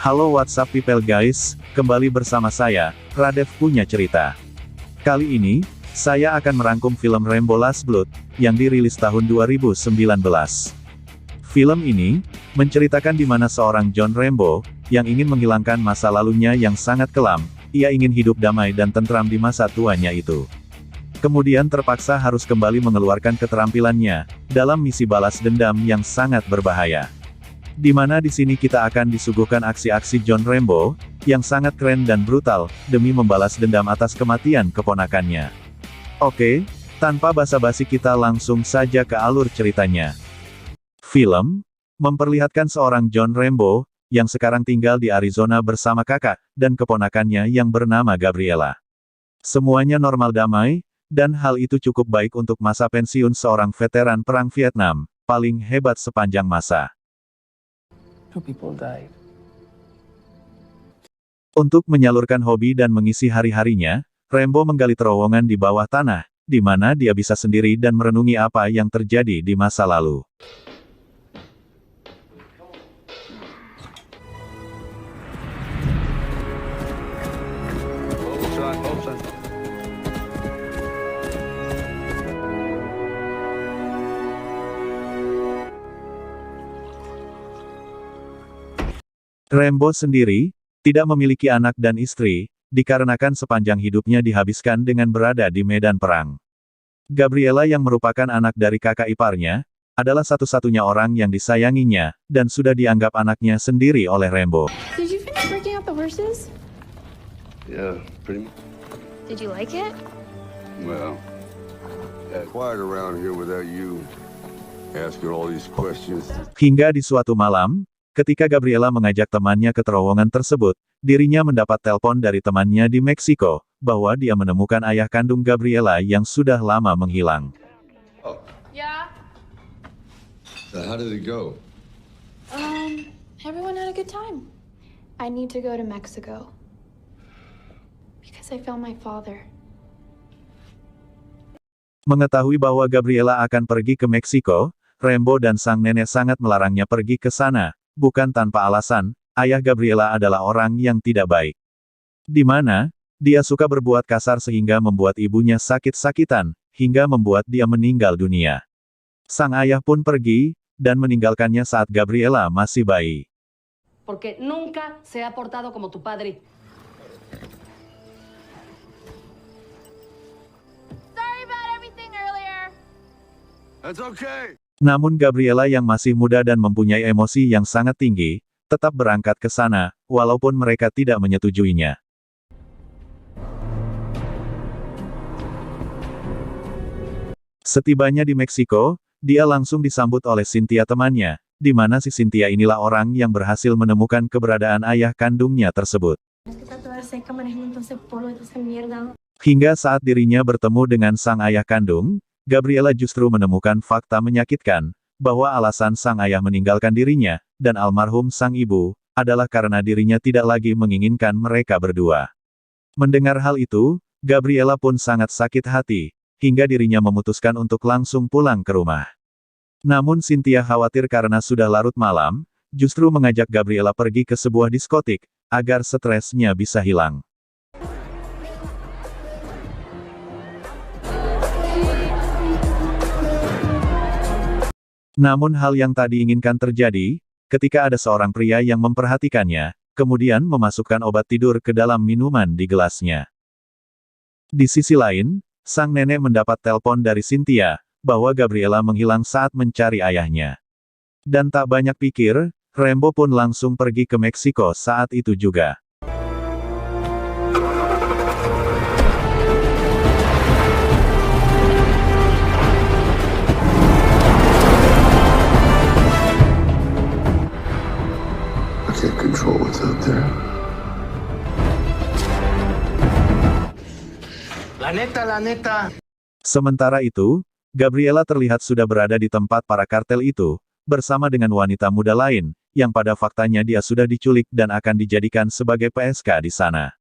Halo WhatsApp people guys, kembali bersama saya, Radev punya cerita. Kali ini, saya akan merangkum film Rambo Last Blood, yang dirilis tahun 2019. Film ini, menceritakan di mana seorang John Rambo, yang ingin menghilangkan masa lalunya yang sangat kelam, ia ingin hidup damai dan tentram di masa tuanya itu. Kemudian terpaksa harus kembali mengeluarkan keterampilannya, dalam misi balas dendam yang sangat berbahaya. Di mana di sini kita akan disuguhkan aksi-aksi John Rambo, yang sangat keren dan brutal, demi membalas dendam atas kematian keponakannya. Oke, tanpa basa-basi kita langsung saja ke alur ceritanya. Film, memperlihatkan seorang John Rambo, yang sekarang tinggal di Arizona bersama kakak, dan keponakannya yang bernama Gabriela. Semuanya normal damai, dan hal itu cukup baik untuk masa pensiun seorang veteran Perang Vietnam, paling hebat sepanjang masa. Untuk menyalurkan hobi dan mengisi hari-harinya, Rambo menggali terowongan di bawah tanah, di mana dia bisa sendiri dan merenungi apa yang terjadi di masa lalu. Rambo sendiri, tidak memiliki anak dan istri, dikarenakan sepanjang hidupnya dihabiskan dengan berada di medan perang. Gabriela yang merupakan anak dari kakak iparnya, adalah satu-satunya orang yang disayanginya, dan sudah dianggap anaknya sendiri oleh Rambo. Did you finish breaking out the horses? Yeah, pretty much. Did you like it? Well, quiet around here without you asking all these questions. Hingga di suatu malam, ketika Gabriela mengajak temannya ke terowongan tersebut, dirinya mendapat telepon dari temannya di Meksiko, bahwa dia menemukan ayah kandung Gabriela yang sudah lama menghilang. Oh, Yeah. so how did it go? Everyone had a good time. I need to go to Mexico. Because I found my father. Mengetahui bahwa Gabriela akan pergi ke Meksiko, Rambo dan sang nenek sangat melarangnya pergi ke sana. Bukan tanpa alasan, ayah Gabriela adalah orang yang tidak baik. Di mana, dia suka berbuat kasar sehingga membuat ibunya sakit-sakitan, hingga membuat dia meninggal dunia. Sang ayah pun pergi, dan meninggalkannya saat Gabriela masih bayi. Porque nunca se ha portado como tu padre. Sorry about everything earlier. That's okay. Namun Gabriela yang masih muda dan mempunyai emosi yang sangat tinggi, tetap berangkat ke sana, walaupun mereka tidak menyetujuinya. Setibanya di Meksiko, dia langsung disambut oleh Cynthia temannya, di mana si Cynthia inilah orang yang berhasil menemukan keberadaan ayah kandungnya tersebut. Hingga saat dirinya bertemu dengan sang ayah kandung, Gabriela justru menemukan fakta menyakitkan, bahwa alasan sang ayah meninggalkan dirinya, dan almarhum sang ibu, adalah karena dirinya tidak lagi menginginkan mereka berdua. Mendengar hal itu, Gabriela pun sangat sakit hati, hingga dirinya memutuskan untuk langsung pulang ke rumah. Namun Cynthia khawatir karena sudah larut malam, justru mengajak Gabriela pergi ke sebuah diskotik, agar stresnya bisa hilang. Namun hal yang tak diinginkan terjadi, ketika ada seorang pria yang memperhatikannya, kemudian memasukkan obat tidur ke dalam minuman di gelasnya. Di sisi lain, sang nenek mendapat telepon dari Cynthia, bahwa Gabriela menghilang saat mencari ayahnya. Dan tak banyak pikir, Rambo pun langsung pergi ke Meksiko saat itu juga. I can't control what's out there. La neta. Sementara itu, Gabriela terlihat sudah berada di tempat para kartel itu, bersama dengan wanita muda lain, yang pada faktanya dia sudah diculik dan akan dijadikan sebagai PSK di sana.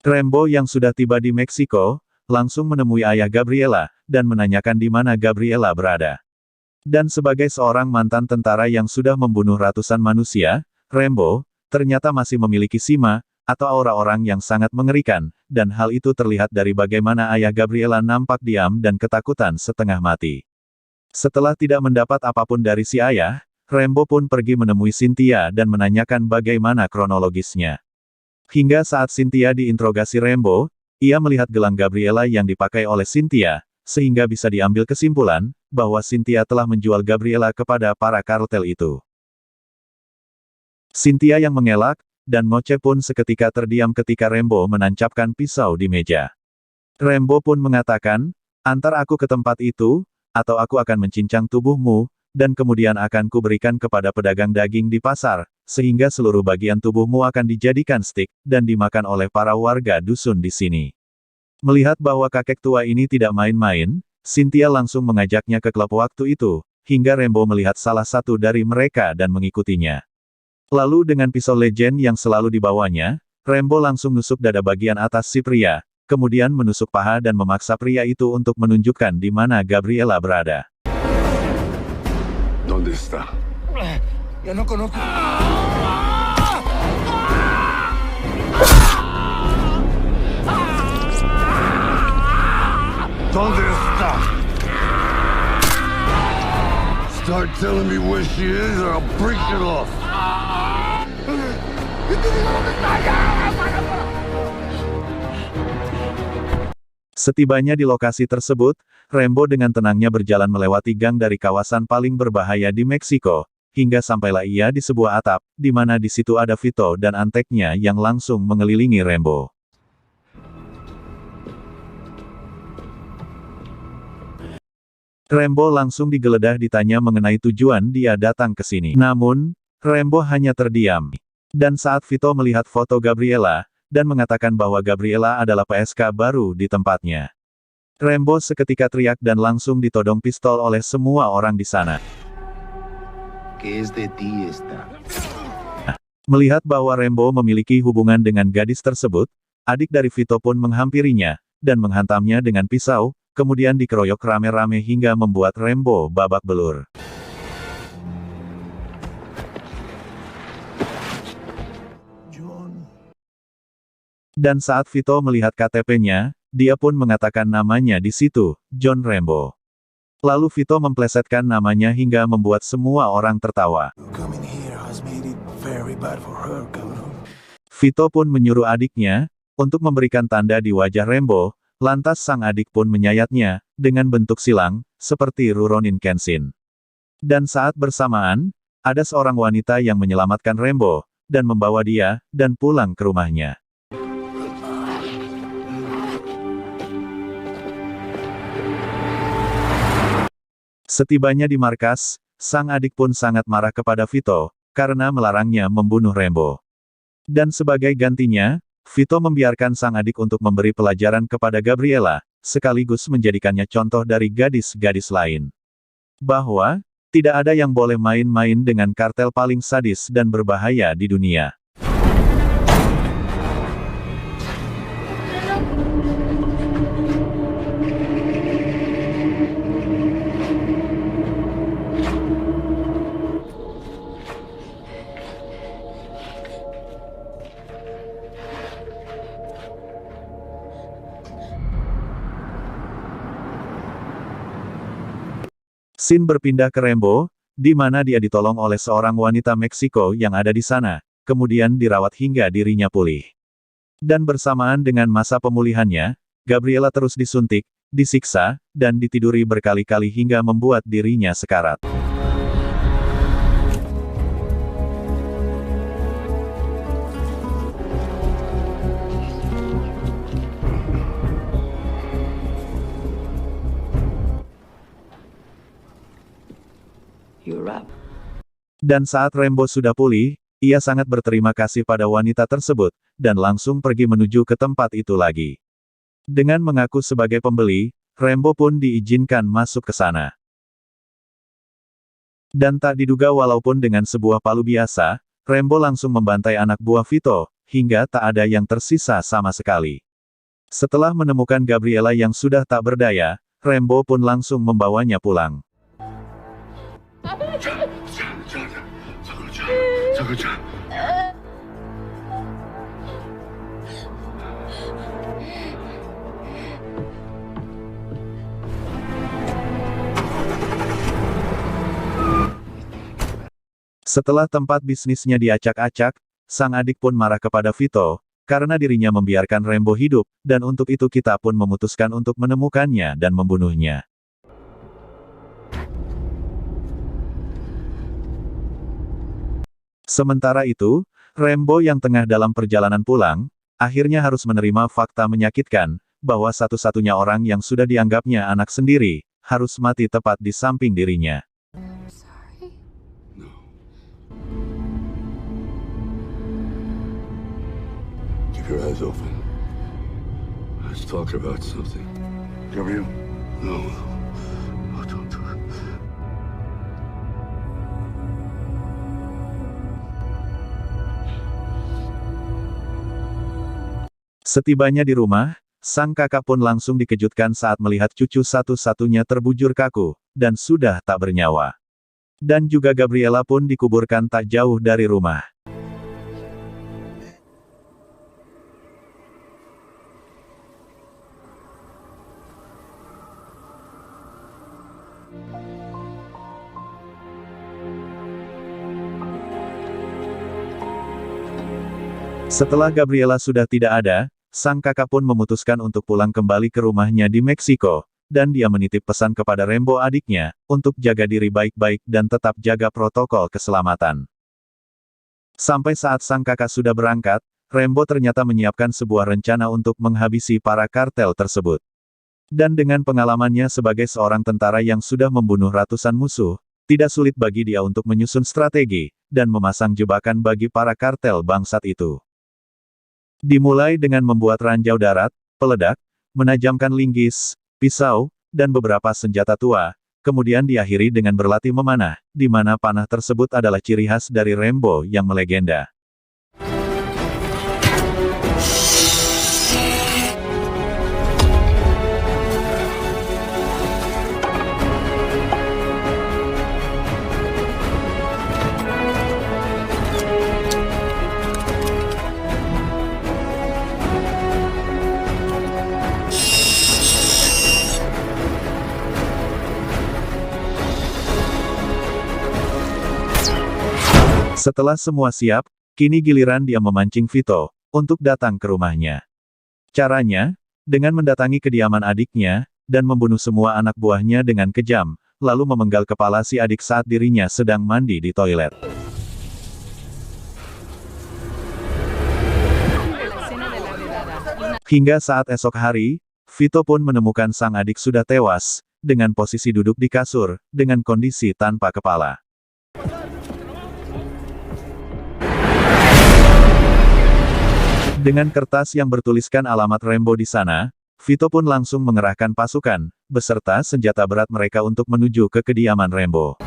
Rambo yang sudah tiba di Meksiko, langsung menemui ayah Gabriela, dan menanyakan di mana Gabriela berada. Dan sebagai seorang mantan tentara yang sudah membunuh ratusan manusia, Rambo, ternyata masih memiliki sima, atau aura orang yang sangat mengerikan, dan hal itu terlihat dari bagaimana ayah Gabriela nampak diam dan ketakutan setengah mati. Setelah tidak mendapat apapun dari si ayah, Rambo pun pergi menemui Cynthia dan menanyakan bagaimana kronologisnya. Hingga saat Cynthia diinterogasi Rambo, ia melihat gelang Gabriela yang dipakai oleh Cynthia, sehingga bisa diambil kesimpulan, bahwa Cynthia telah menjual Gabriela kepada para kartel itu. Cynthia yang mengelak, dan ngoceh pun seketika terdiam ketika Rambo menancapkan pisau di meja. Rambo pun mengatakan, antar aku ke tempat itu, atau aku akan mencincang tubuhmu, dan kemudian akan kuberikan kepada pedagang daging di pasar, sehingga seluruh bagian tubuhmu akan dijadikan stik, dan dimakan oleh para warga dusun di sini. Melihat bahwa kakek tua ini tidak main-main, Cynthia langsung mengajaknya ke klub waktu itu, hingga Rambo melihat salah satu dari mereka dan mengikutinya. Lalu dengan pisau legend yang selalu dibawanya, Rambo langsung nusuk dada bagian atas si pria, kemudian menusuk paha dan memaksa pria itu untuk menunjukkan di mana Gabriela berada. ¿Dónde está? Yo no conozco. ¿Dónde está? Start telling me where she is or I'll break it off. Setibanya di lokasi tersebut, Rambo dengan tenangnya berjalan melewati gang dari kawasan paling berbahaya di Meksiko, hingga sampailah ia di sebuah atap, di mana di situ ada Vito dan anteknya yang langsung mengelilingi Rambo. Rambo langsung digeledah ditanya mengenai tujuan dia datang ke sini. Namun, Rambo hanya terdiam. Dan saat Vito melihat foto Gabriela, dan mengatakan bahwa Gabriela adalah PSK baru di tempatnya, Rambo seketika teriak dan langsung ditodong pistol oleh semua orang di sana. Melihat bahwa Rambo memiliki hubungan dengan gadis tersebut, adik dari Vito pun menghampirinya, dan menghantamnya dengan pisau, kemudian dikeroyok rame-rame hingga membuat Rambo babak belur. Dan saat Vito melihat KTP-nya, dia pun mengatakan namanya di situ, John Rambo. Lalu Vito memplesetkan namanya hingga membuat semua orang tertawa. Vito pun menyuruh adiknya, untuk memberikan tanda di wajah Rambo, lantas sang adik pun menyayatnya, dengan bentuk silang, seperti Rurouni Kenshin. Dan saat bersamaan, ada seorang wanita yang menyelamatkan Rambo, dan membawa dia, dan pulang ke rumahnya. Setibanya di markas, sang adik pun sangat marah kepada Vito, karena melarangnya membunuh Rambo. Dan sebagai gantinya, Vito membiarkan sang adik untuk memberi pelajaran kepada Gabriela, sekaligus menjadikannya contoh dari gadis-gadis lain. Bahwa, tidak ada yang boleh main-main dengan kartel paling sadis dan berbahaya di dunia. Scene berpindah ke Rambo, di mana dia ditolong oleh seorang wanita Meksiko yang ada di sana, kemudian dirawat hingga dirinya pulih. Dan bersamaan dengan masa pemulihannya, Gabriela terus disuntik, disiksa, dan ditiduri berkali-kali hingga membuat dirinya sekarat. Dan saat Rambo sudah pulih, ia sangat berterima kasih pada wanita tersebut, dan langsung pergi menuju ke tempat itu lagi. Dengan mengaku sebagai pembeli, Rambo pun diizinkan masuk ke sana. Dan tak diduga walaupun dengan sebuah palu biasa, Rambo langsung membantai anak buah Vito, hingga tak ada yang tersisa sama sekali. Setelah menemukan Gabriela yang sudah tak berdaya, Rambo pun langsung membawanya pulang. Setelah tempat bisnisnya diacak-acak, sang adik pun marah kepada Vito, karena dirinya membiarkan Rambo hidup, dan untuk itu kita pun memutuskan untuk menemukannya dan membunuhnya. Sementara itu, Rambo yang tengah dalam perjalanan pulang, akhirnya harus menerima fakta menyakitkan, bahwa satu-satunya orang yang sudah dianggapnya anak sendiri, harus mati tepat di samping dirinya. Sorry. Keep your eyes open. Let's talk about something. Gabriel? No. No, don't do it. Setibanya di rumah, sang kakak pun langsung dikejutkan saat melihat cucu satu-satunya terbujur kaku, dan sudah tak bernyawa. Dan juga Gabriela pun dikuburkan tak jauh dari rumah. Setelah Gabriela sudah tidak ada, sang kakak pun memutuskan untuk pulang kembali ke rumahnya di Meksiko, dan dia menitip pesan kepada Rambo adiknya, untuk jaga diri baik-baik dan tetap jaga protokol keselamatan. Sampai saat sang kakak sudah berangkat, Rambo ternyata menyiapkan sebuah rencana untuk menghabisi para kartel tersebut. Dan dengan pengalamannya sebagai seorang tentara yang sudah membunuh ratusan musuh, tidak sulit bagi dia untuk menyusun strategi, dan memasang jebakan bagi para kartel bangsat itu. Dimulai dengan membuat ranjau darat, peledak, menajamkan linggis, pisau, dan beberapa senjata tua, kemudian diakhiri dengan berlatih memanah, di mana panah tersebut adalah ciri khas dari Rambo yang melegenda. Setelah semua siap, kini giliran dia memancing Vito, untuk datang ke rumahnya. Caranya, dengan mendatangi kediaman adiknya, dan membunuh semua anak buahnya dengan kejam, lalu memenggal kepala si adik saat dirinya sedang mandi di toilet. Hingga saat esok hari, Vito pun menemukan sang adik sudah tewas, dengan posisi duduk di kasur, dengan kondisi tanpa kepala. Dengan kertas yang bertuliskan alamat Rambo di sana, Vito pun langsung mengerahkan pasukan, beserta senjata berat mereka untuk menuju ke kediaman Rambo.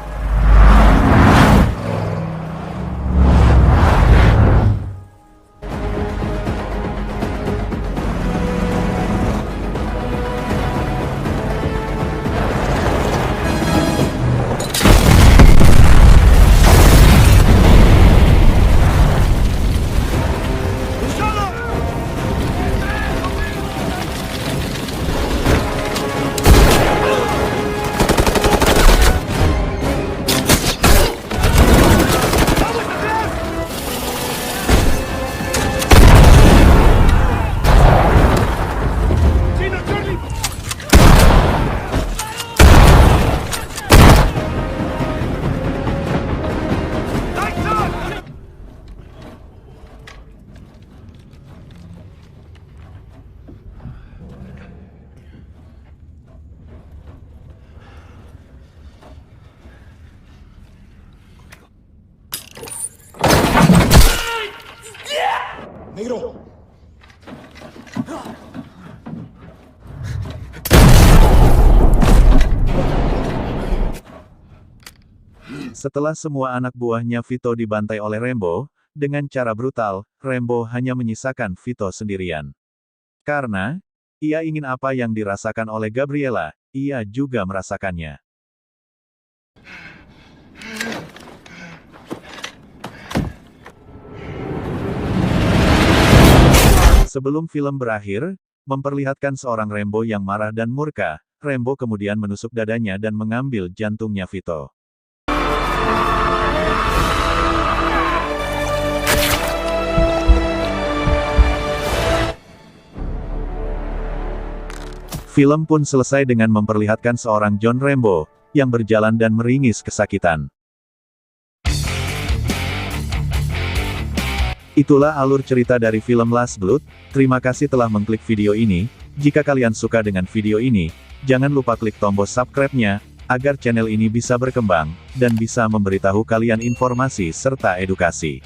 Negro. Setelah semua anak buahnya Vito dibantai oleh Rambo, dengan cara brutal, Rambo hanya menyisakan Vito sendirian. Karena, Ia ingin apa yang dirasakan oleh Gabriela, ia juga merasakannya. Sebelum film berakhir, memperlihatkan seorang Rambo yang marah dan murka, Rambo kemudian menusuk dadanya dan mengambil jantungnya Vito. Film pun selesai dengan memperlihatkan seorang John Rambo, yang berjalan dan meringis kesakitan. Itulah alur cerita dari film Last Blood. Terima kasih telah mengklik video ini. Jika kalian suka dengan video ini, jangan lupa klik tombol subscribe-nya, agar channel ini bisa berkembang, dan bisa memberitahu kalian informasi serta edukasi.